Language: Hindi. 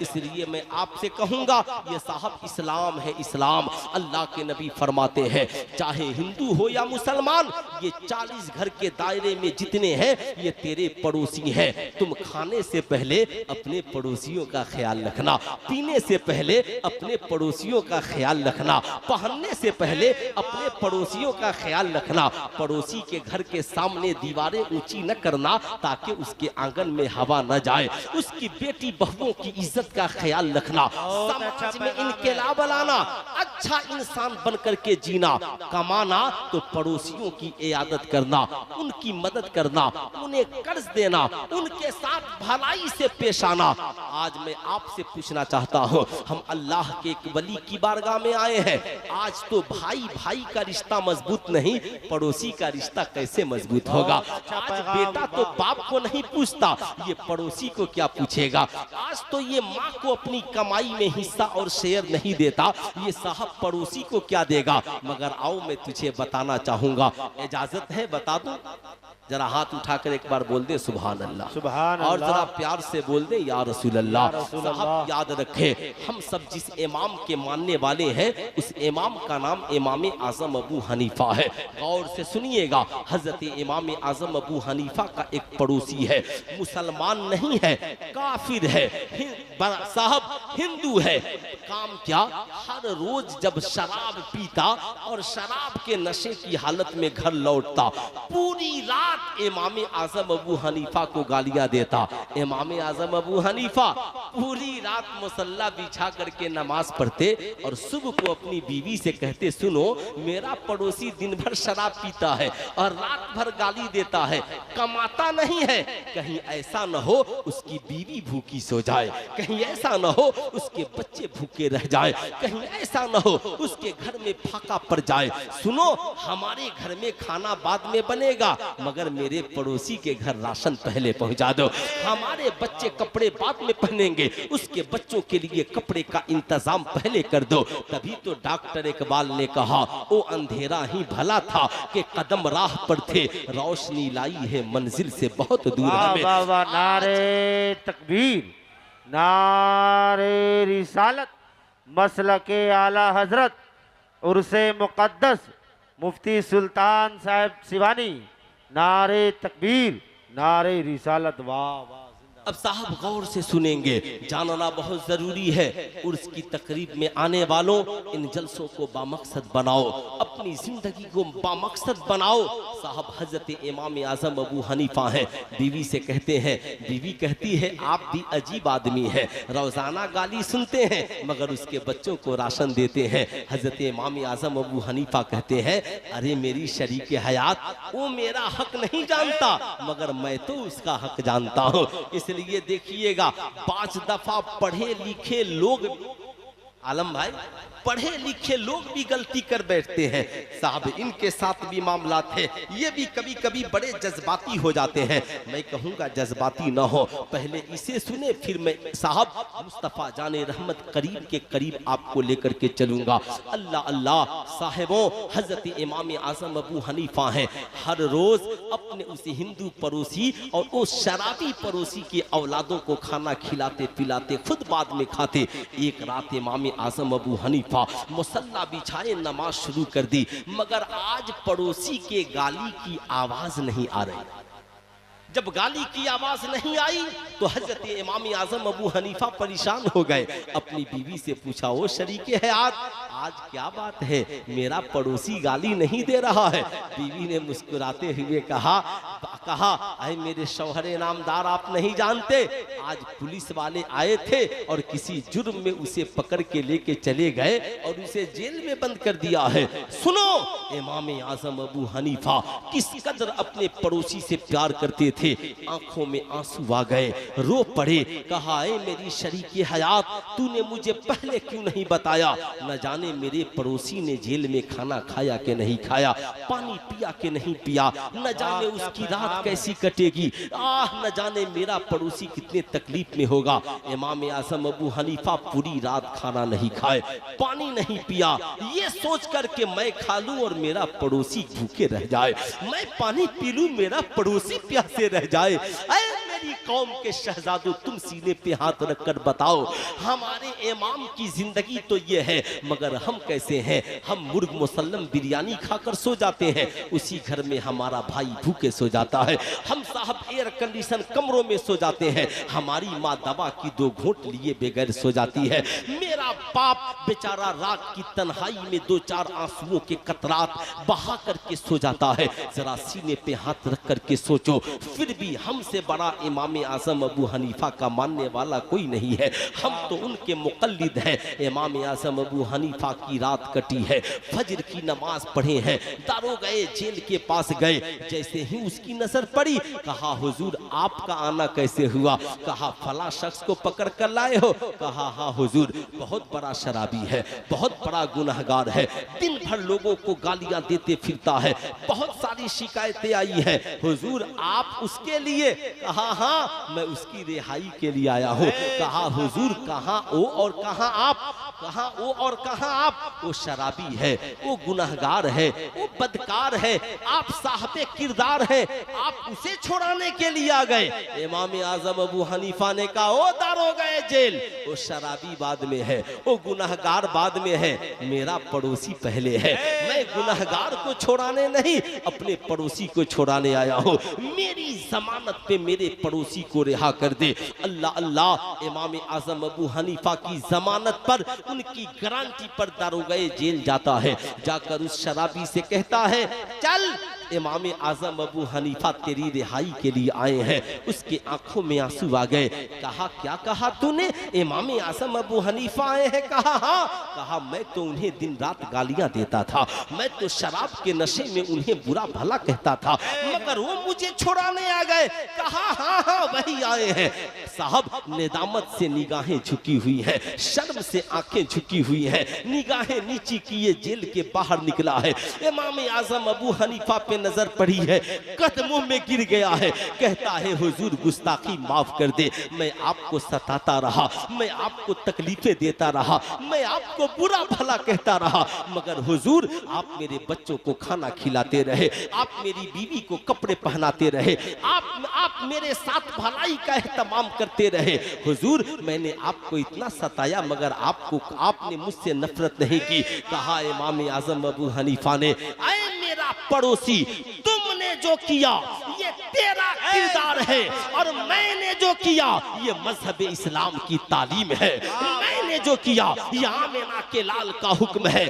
इसलिए मैं आपसे कहूँगा, ये साहब इस्लाम है, इस्लाम। अल्लाह के नबी फरमाते हैं चाहे हिंदू हो या मुसलमान, ये 40 घर के दायरे में जितने हैं ये तेरे पड़ोसी हैं। तुम खाने से पहले अपने पड़ोसियों का ख्याल रखना, पीने से पहले अपने पड़ोसियों का ख्याल रखना, पहनने से पहले अपने पड़ोसियों का ख्याल रखना। पड़ोसी के घर के सामने दीवारें ऊंची न करना ताकि उसके आंगन में हवा न जाए। उसकी बेटी बहुओं की इज्जत का ख्याल रखना, समाज में इनकलाब लाना, अच्छा इंसान बन करके जीना, कमाना तो पड़ोसियों की इयादत करना, उनकी मदद करना, उन्हें कर्ज देना, उनके साथ भलाई से पेश आना। आज मैं आपसे पूछना चाहता हूँ, हम अल्लाह के एक वली की बारगाह में आए हैं। आज तो भाई भाई का रिश्ता मजबूत नहीं, पड़ोसी का रिश्ता कैसे मजबूत होगा? आज बेटा तो बाप को नहीं पूछता, ये पड़ोसी को क्या पूछेगा? आज तो ये माँ को अपनी कमाई में हिस्सा और शेयर नहीं देता, ये साहब पड़ोसी को क्या देगा? मगर आओ मैं तुझे बताना चाहूंगा, इजाजत है बता दूं? जरा हाथ उठाकर एक बार बोल दे सुभान अल्लाह, सुभान और अल्लाह। जरा प्यार से बोल दे या रसूल अल्लाह। साहब याद रखे, हम सब जिस इमाम के मानने वाले हैं उस इमाम का नाम इमाम आजम अबू हनीफा है। गौर से सुनिएगा, हजरत इमाम आजम अबू हनीफा का एक पड़ोसी है, मुसलमान नहीं है, काफिर है, साहब हिंदू है। काम क्या? हर रोज जब शराब पीता और शराब के नशे की हालत में घर लौटता, पूरी रात इमाम आजम अबू हनीफा को गालियां देता। इमाम आजम अबू हनीफा पूरी रात मुसल्ला बिछा करके नमाज पढ़ते और सुबह को अपनी बीवी से कहते, सुनो मेरा पड़ोसी दिन भर शराब पीता है और रात भर गाली देता है, कमाता नहीं है, कहीं ऐसा न हो उसकी बीवी भूखी सो जाए, कहीं ऐसा न हो उसके बच्चे भूखे रह जाए, कहीं ऐसा न हो उसके घर में फाका पड़ जाए। सुनो हमारे घर में खाना बाद में बनेगा, मगर मेरे पड़ोसी के घर राशन पहले पहुंचा दो। हमारे बच्चे कपड़े बाद में पहनेंगे, उसके बच्चों के लिए कपड़े का इंतजाम पहले कर दो। तभी तो डॉक्टर इकबाल ने कहा, ओ अंधेरा ही भला था कि कदम राह पर थे, रोशनी लाई है मंजिल से बहुत दूर हमें। नारे तकबीर, नारे रिसालत, मसलके आला हजरत उर्से मुकद्दस मुफ्ती सुल्तान साहब सिवानी, नारे तकबीर, नारे रिसालत। वाह वाह। अब साहब गौर से सुनेंगे, जानना बहुत जरूरी है। उर्स की तकरीब में आने वालों, इन जलसों को बामकसद बनाओ, अपनी जिंदगी को बामकसद बनाओ। साहब हजरत इमाम आजम अबू हनीफा हैं, बीवी से कहते हैं, बीवी कहती है आप भी अजीब आदमी है, रोजाना गाली सुनते हैं मगर उसके बच्चों को राशन देते हैं। हजरत इमाम आजम अबू हनीफा कहते हैं, अरे मेरी शरीक हयात, वो मेरा हक नहीं जानता मगर मैं तो उसका हक जानता हूँ। इसलिए देखिएगा 5 दफा पढ़े लिखे लोग, आलम भाई पढ़े लिखे लोग भी गलती कर बैठते हैं। साहब इनके साथ भी मामला थे, ये भी कभी कभी बड़े जज्बाती हो जाते हैं। मैं कहूँगा जज्बाती ना हो, पहले इसे सुने फिर मैं साहब मुस्तफ़ा जाने रहमत करीब के करीब आपको लेकर के चलूँगा। अल्लाह अल्लाह साहिबों, हजरत इमाम आजम अबू हनीफा हैं, हर रोज़ अपने उसी हिंदू पड़ोसी और उस शराबी पड़ोसी के औलादों को खाना खिलाते पिलाते, खुद बाद में खाते। एक रात इमाम आजम अबू हनीफा मुसल्ला बिछाए नमाज शुरू कर दी, मगर आज पड़ोसी के गाली की आवाज नहीं आ रही। जब गाली की आवाज नहीं आई तो हजरत इमाम आजम अबू हनीफा परेशान हो गए। अपनी बीवी से पूछा, ओ शरीके है आज क्या बात है, मेरा पड़ोसी गाली नहीं दे रहा है? बीवी ने मुस्कुराते हुए कहा अरे मेरे शौहरे नामदार, आप नहीं जानते, आज पुलिस वाले आए थे और किसी जुर्म में उसे पकड़ के लेके चले गए और उसे जेल में बंद कर दिया है। सुनो, इमाम आजम अबू हनीफा किस कदर अपने पड़ोसी से प्यार करते थे। आंखों में आंसू आ गए, रो पड़े, कहा ऐ मेरी शरीके हयात, तूने मुझे पहले क्यों नहीं बताया? न जाने मेरे पड़ोसी ने जेल में खाना खाया कि नहीं खाया, पानी पिया कि नहीं पिया, न जाने उसकी रात कैसी कटेगी, न जाने मेरा पड़ोसी कितने तकलीफ में होगा। इमाम आजम अबू हनीफा पूरी रात खाना नहीं खाए, पानी नहीं पिया, ये सोच कर के मैं खा लूं और मेरा पड़ोसी भूखे रह जाए, मैं पानी पी लूं मेरा पड़ोसी प्यासे रह जाए। मेरी कौम के शहजादों तुम सीने पे हाथ रखकर बताओ, हमारे इमाम की जिंदगी तो ये है, मगर हम कैसे हैं? हम मुर्ग मुसल्लम बिरयानी खाकर सो जाते हैं, उसी घर में हमारा भाई भूखे सो जाता है। हम साहब एयर कंडीशन कमरों में सो जाते हैं, हमारी माँ दवा की 2 घूंट लिए बगैर सो जाती है। मेरा बाप बेचारा रात की तन्हाई में 2-4 आंसुओं के कतरात बहा करके सो जाता है। जरा सीने पे हाथ रख करके सोचो, फिर भी हमसे बड़ा इमाम आजम अबू हनीफा का मानने वाला कोई नहीं है। हम तो उनके मुक़ल्लिद हैं। इमाम आजम अबू हनीफा की रात कटी है, फजर की नमाज पढ़े हैं, दारोगाए जेल के पास गए। जैसे ही उसकी नजर पड़ी, कहा हुजूर आपका आना कैसे हुआ? कहा फला शख्स को पकड़ कर लाए हो? कहा हाँ हुजूर, बहुत बड़ा शराबी है, बहुत बड़ा गुनहगार है, दिन भर लोगों को गालियां देते फिरता है, बहुत सारी शिकायतें आई हैं। हुजूर आप उसके लिए? कहा हाँ, मैं उसकी रिहाई के लिए आया हूँ। कहा हुजूर कहाँ वो और कहाँ आप? कहा वो और कहाँ आप? वो शराबी है, वो गुनहगार है, वो बदकार है, आप साहबे किरदार है, आप उसे छुड़ाने के लिए आ गए। इमाम आजम अबू हनीफा ने कहा ओ दारोगाए जेल, वो शराबी बाद में है, वो गुनहगार बाद में है, मेरा पड़ोसी पहले है। मैं गुनहगार को छुड़ाने नहीं, अपने पड़ोसी को छुड़ाने आया हूँ। मेरी जमानत पे मेरे पड़ोसी को रिहा कर दे। अल्लाह अल्लाह, इमाम आजम अबू हनीफा की जमानत पर, उनकी गारंटी पर दारोगाए जेल जाता है, जाकर उस शराबी से कहता है चल, इमाम आजम अबू हनीफा तेरी रिहाई के लिए आए हैं। उसकी आंखों में आंसू आ गए। कहा क्या कहा तूने? इमाम आजम अबू हनीफा आए हैं? कहा हाँ। कहा मैं तो उन्हें दिन रात गालियां देता था, मैं तो शराब के नशे में उन्हें बुरा भला कहता था, मगर वो मुझे छुड़ाने आ गए। कहा हाँ हाँ वही आए हैं। साहब नेदामत से निगाहें झुकी हुई हैं, शर्म से आंखें झुकी हुई हैं, निगाहें नीची किए जेल के बाहर निकला है। इमाम आजम अबू हनीफा पे नजर पड़ी है, कदमों में गिर गया है, कहता है हुजूर गुस्ताखी माफ कर दे, मैं आपको सताता रहा, मैं आपको तकलीफें देता रहा, मैं आपको बुरा भला कहता रहा, मगर हुजूर आप मेरे बच्चों को खाना खिलाते रहे, आप मेरी बीवी को कपड़े पहनाते रहे, आप मेरे साथ भलाई का एहतमाम करते रहे। हुजूर मैंने आपको इतना सताया, मगर आपने मुझसे नफरत नहीं की। कहा इमाम आजम अबू हनीफा ने, ऐ मेरा पड़ोसी, तुमने जो किया ये तेरा किरदार है, और मैंने जो किया ये मजहब इस्लाम की तालीम है। मैंने जो किया ये आमिना के लाल का हुक्म है।